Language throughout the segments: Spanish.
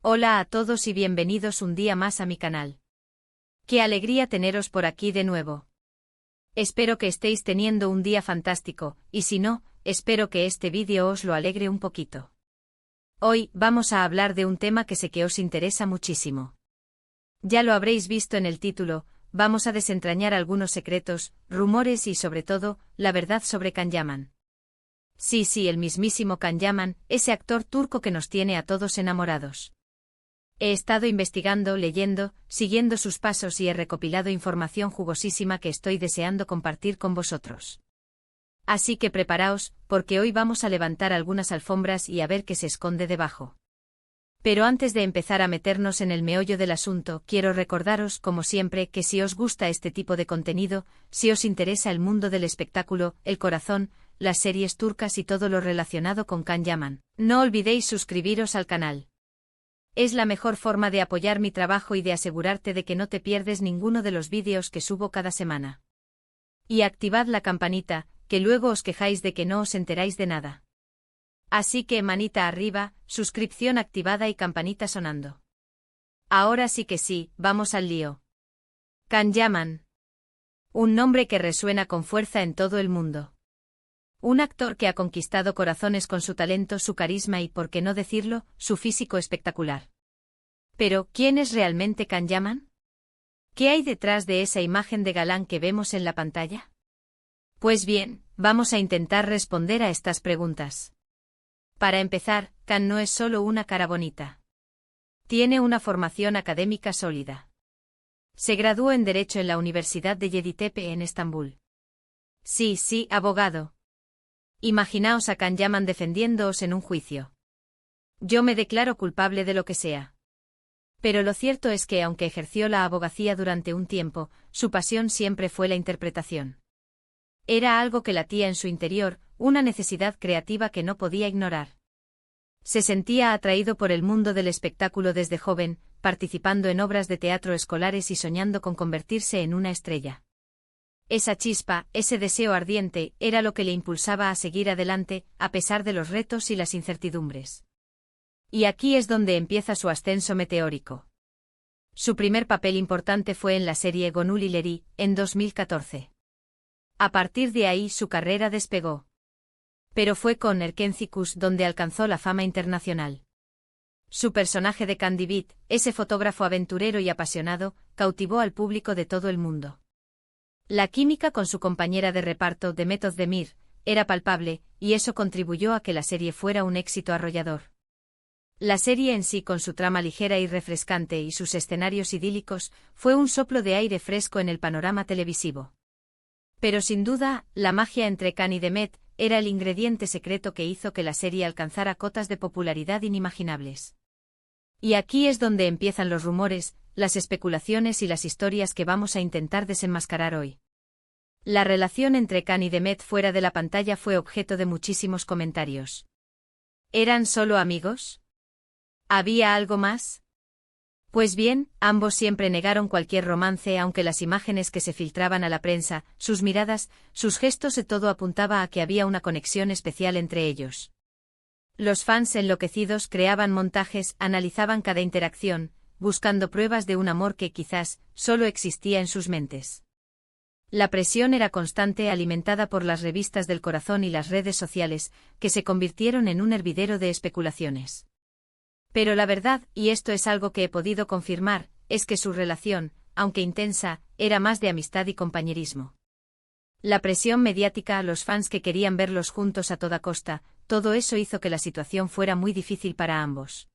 Hola a todos y bienvenidos un día más a mi canal. Qué alegría teneros por aquí de nuevo. Espero que estéis teniendo un día fantástico, y si no, espero que este vídeo os lo alegre un poquito. Hoy vamos a hablar de un tema que sé que os interesa muchísimo. Ya lo habréis visto en el título, vamos a desentrañar algunos secretos, rumores y sobre todo, la verdad sobre Can Yaman. Sí, el mismísimo Can Yaman, ese actor turco que nos tiene a todos enamorados. He estado investigando, leyendo, siguiendo sus pasos y he recopilado información jugosísima que estoy deseando compartir con vosotros. Así que preparaos, porque hoy vamos a levantar algunas alfombras y a ver qué se esconde debajo. Pero antes de empezar a meternos en el meollo del asunto, quiero recordaros, como siempre, que si os gusta este tipo de contenido, si os interesa el mundo del espectáculo, el corazón, las series turcas y todo lo relacionado con Can Yaman, no olvidéis suscribiros al canal. Es la mejor forma de apoyar mi trabajo y de asegurarte de que no te pierdes ninguno de los vídeos que subo cada semana. Y activad la campanita, que luego os quejáis de que no os enteráis de nada. Así que manita arriba, suscripción activada y campanita sonando. Ahora sí que sí, vamos al lío. Can Yaman. Un nombre que resuena con fuerza en todo el mundo. Un actor que ha conquistado corazones con su talento, su carisma y, por qué no decirlo, su físico espectacular. Pero, ¿quién es realmente Can Yaman? ¿Qué hay detrás de esa imagen de galán que vemos en la pantalla? Pues bien, vamos a intentar responder a estas preguntas. Para empezar, Can no es solo una cara bonita. Tiene una formación académica sólida. Se graduó en Derecho en la Universidad de Yeditepe en Estambul. Sí, abogado. Imaginaos a Can Yaman defendiéndoos en un juicio. Yo me declaro culpable de lo que sea. Pero lo cierto es que aunque ejerció la abogacía durante un tiempo, su pasión siempre fue la interpretación. Era algo que latía en su interior, una necesidad creativa que no podía ignorar. Se sentía atraído por el mundo del espectáculo desde joven, participando en obras de teatro escolares y soñando con convertirse en una estrella. Esa chispa, ese deseo ardiente, era lo que le impulsaba a seguir adelante, a pesar de los retos y las incertidumbres. Y aquí es donde empieza su ascenso meteórico. Su primer papel importante fue en la serie Gönül İleri, en 2014. A partir de ahí su carrera despegó. Pero fue con Erkencikus donde alcanzó la fama internacional. Su personaje de Can Divit, ese fotógrafo aventurero y apasionado, cautivó al público de todo el mundo. La química con su compañera de reparto, Demet Özdemir, era palpable, y eso contribuyó a que la serie fuera un éxito arrollador. La serie en sí, con su trama ligera y refrescante y sus escenarios idílicos, fue un soplo de aire fresco en el panorama televisivo. Pero sin duda, la magia entre Can y Demet era el ingrediente secreto que hizo que la serie alcanzara cotas de popularidad inimaginables. Y aquí es donde empiezan los rumores, las especulaciones y las historias que vamos a intentar desenmascarar hoy. La relación entre Can y Demet fuera de la pantalla fue objeto de muchísimos comentarios. ¿Eran solo amigos? ¿Había algo más? Pues bien, ambos siempre negaron cualquier romance, aunque las imágenes que se filtraban a la prensa, sus miradas, sus gestos y todo apuntaba a que había una conexión especial entre ellos. Los fans enloquecidos creaban montajes, analizaban cada interacción, buscando pruebas de un amor que quizás solo existía en sus mentes. La presión era constante, alimentada por las revistas del corazón y las redes sociales, que se convirtieron en un hervidero de especulaciones. Pero la verdad, y esto es algo que he podido confirmar, es que su relación, aunque intensa, era más de amistad y compañerismo. La presión mediática, los fans que querían verlos juntos a toda costa, todo eso hizo que la situación fuera muy difícil para ambos.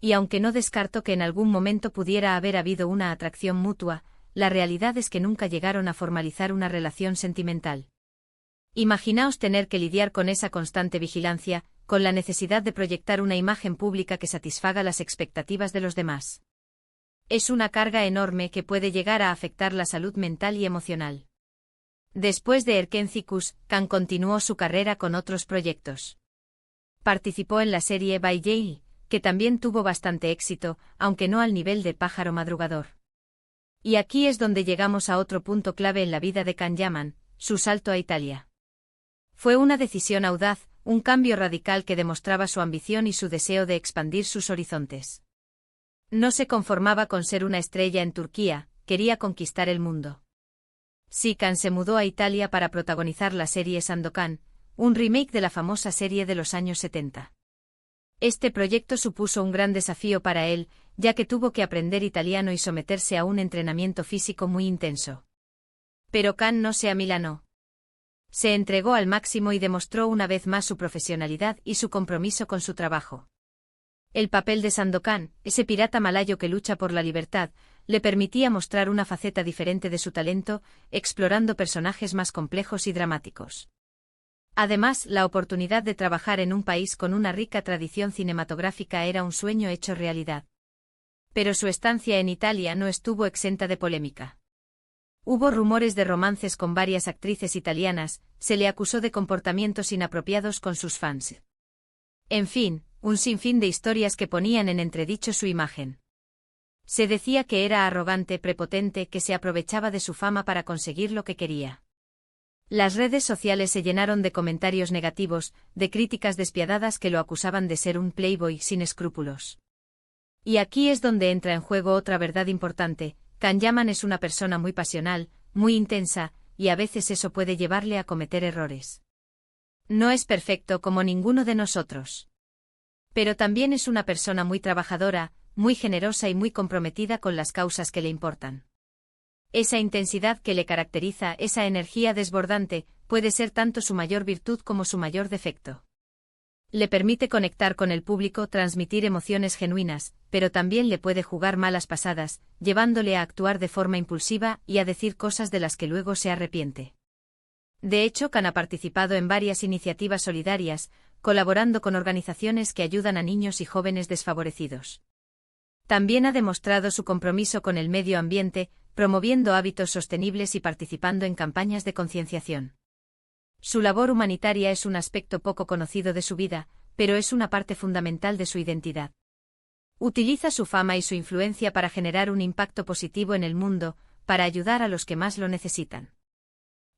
Y aunque no descarto que en algún momento pudiera haber habido una atracción mutua, la realidad es que nunca llegaron a formalizar una relación sentimental. Imaginaos tener que lidiar con esa constante vigilancia, con la necesidad de proyectar una imagen pública que satisfaga las expectativas de los demás. Es una carga enorme que puede llegar a afectar la salud mental y emocional. Después de Erkencikus, Can continuó su carrera con otros proyectos. Participó en la serie Bay Jail, que también tuvo bastante éxito, aunque no al nivel de Pájaro Madrugador. Y aquí es donde llegamos a otro punto clave en la vida de Can Yaman, su salto a Italia. Fue una decisión audaz, un cambio radical que demostraba su ambición y su deseo de expandir sus horizontes. No se conformaba con ser una estrella en Turquía, quería conquistar el mundo. Can se mudó a Italia para protagonizar la serie Sandokan, un remake de la famosa serie de los años 70. Este proyecto supuso un gran desafío para él, ya que tuvo que aprender italiano y someterse a un entrenamiento físico muy intenso. Pero Can no se amilanó. Se entregó al máximo y demostró una vez más su profesionalidad y su compromiso con su trabajo. El papel de Sandokan, ese pirata malayo que lucha por la libertad, le permitía mostrar una faceta diferente de su talento, explorando personajes más complejos y dramáticos. Además, la oportunidad de trabajar en un país con una rica tradición cinematográfica era un sueño hecho realidad. Pero su estancia en Italia no estuvo exenta de polémica. Hubo rumores de romances con varias actrices italianas, se le acusó de comportamientos inapropiados con sus fans. En fin, un sinfín de historias que ponían en entredicho su imagen. Se decía que era arrogante, prepotente, que se aprovechaba de su fama para conseguir lo que quería. Las redes sociales se llenaron de comentarios negativos, de críticas despiadadas que lo acusaban de ser un playboy sin escrúpulos. Y aquí es donde entra en juego otra verdad importante: Can Yaman es una persona muy pasional, muy intensa, y a veces eso puede llevarle a cometer errores. No es perfecto como ninguno de nosotros. Pero también es una persona muy trabajadora, muy generosa y muy comprometida con las causas que le importan. Esa intensidad que le caracteriza, esa energía desbordante, puede ser tanto su mayor virtud como su mayor defecto. Le permite conectar con el público, transmitir emociones genuinas, pero también le puede jugar malas pasadas, llevándole a actuar de forma impulsiva y a decir cosas de las que luego se arrepiente. De hecho, Can ha participado en varias iniciativas solidarias, colaborando con organizaciones que ayudan a niños y jóvenes desfavorecidos. También ha demostrado su compromiso con el medio ambiente, promoviendo hábitos sostenibles y participando en campañas de concienciación. Su labor humanitaria es un aspecto poco conocido de su vida, pero es una parte fundamental de su identidad. Utiliza su fama y su influencia para generar un impacto positivo en el mundo, para ayudar a los que más lo necesitan.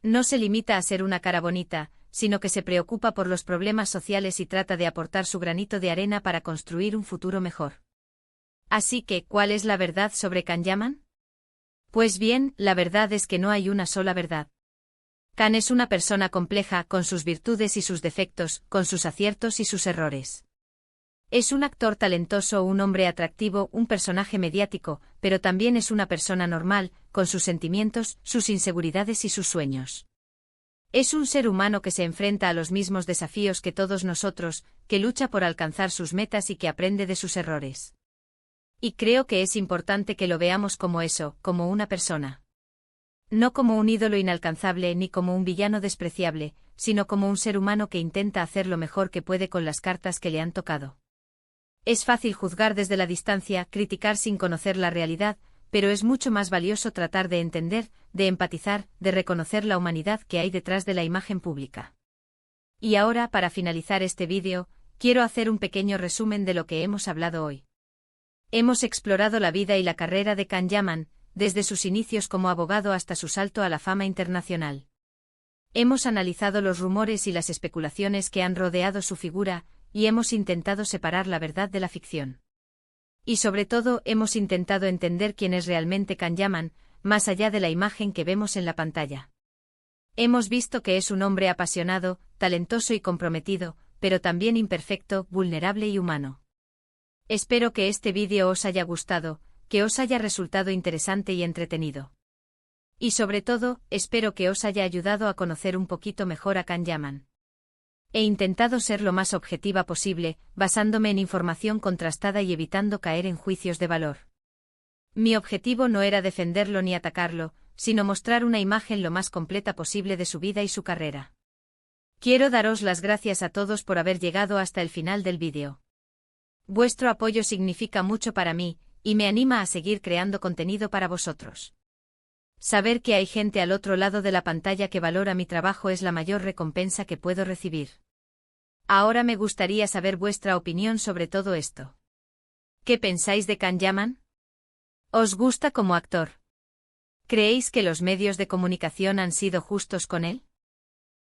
No se limita a ser una cara bonita, sino que se preocupa por los problemas sociales y trata de aportar su granito de arena para construir un futuro mejor. Así que, ¿cuál es la verdad sobre Can Yaman? Pues bien, la verdad es que no hay una sola verdad. Can es una persona compleja, con sus virtudes y sus defectos, con sus aciertos y sus errores. Es un actor talentoso, un hombre atractivo, un personaje mediático, pero también es una persona normal, con sus sentimientos, sus inseguridades y sus sueños. Es un ser humano que se enfrenta a los mismos desafíos que todos nosotros, que lucha por alcanzar sus metas y que aprende de sus errores. Y creo que es importante que lo veamos como eso, como una persona. No como un ídolo inalcanzable ni como un villano despreciable, sino como un ser humano que intenta hacer lo mejor que puede con las cartas que le han tocado. Es fácil juzgar desde la distancia, criticar sin conocer la realidad, pero es mucho más valioso tratar de entender, de empatizar, de reconocer la humanidad que hay detrás de la imagen pública. Y ahora, para finalizar este vídeo, quiero hacer un pequeño resumen de lo que hemos hablado hoy. Hemos explorado la vida y la carrera de Can Yaman, desde sus inicios como abogado hasta su salto a la fama internacional. Hemos analizado los rumores y las especulaciones que han rodeado su figura, y hemos intentado separar la verdad de la ficción. Y sobre todo, hemos intentado entender quién es realmente Can Yaman, más allá de la imagen que vemos en la pantalla. Hemos visto que es un hombre apasionado, talentoso y comprometido, pero también imperfecto, vulnerable y humano. Espero que este vídeo os haya gustado, que os haya resultado interesante y entretenido. Y sobre todo, espero que os haya ayudado a conocer un poquito mejor a Can Yaman. He intentado ser lo más objetiva posible, basándome en información contrastada y evitando caer en juicios de valor. Mi objetivo no era defenderlo ni atacarlo, sino mostrar una imagen lo más completa posible de su vida y su carrera. Quiero daros las gracias a todos por haber llegado hasta el final del vídeo. Vuestro apoyo significa mucho para mí, y me anima a seguir creando contenido para vosotros. Saber que hay gente al otro lado de la pantalla que valora mi trabajo es la mayor recompensa que puedo recibir. Ahora me gustaría saber vuestra opinión sobre todo esto. ¿Qué pensáis de Can Yaman? ¿Os gusta como actor? ¿Creéis que los medios de comunicación han sido justos con él?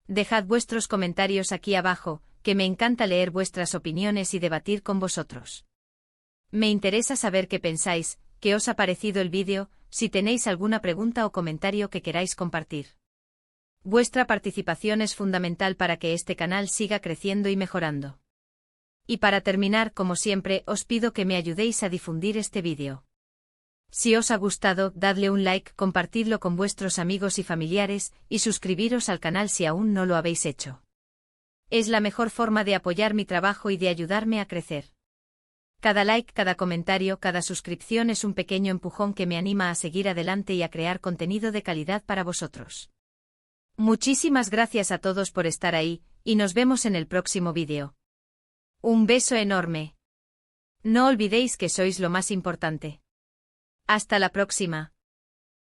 Dejad vuestros comentarios aquí abajo, que me encanta leer vuestras opiniones y debatir con vosotros. Me interesa saber qué pensáis, qué os ha parecido el vídeo, si tenéis alguna pregunta o comentario que queráis compartir. Vuestra participación es fundamental para que este canal siga creciendo y mejorando. Y para terminar, como siempre, os pido que me ayudéis a difundir este vídeo. Si os ha gustado, dadle un like, compartidlo con vuestros amigos y familiares, y suscribiros al canal si aún no lo habéis hecho. Es la mejor forma de apoyar mi trabajo y de ayudarme a crecer. Cada like, cada comentario, cada suscripción es un pequeño empujón que me anima a seguir adelante y a crear contenido de calidad para vosotros. Muchísimas gracias a todos por estar ahí, y nos vemos en el próximo vídeo. Un beso enorme. No olvidéis que sois lo más importante. Hasta la próxima.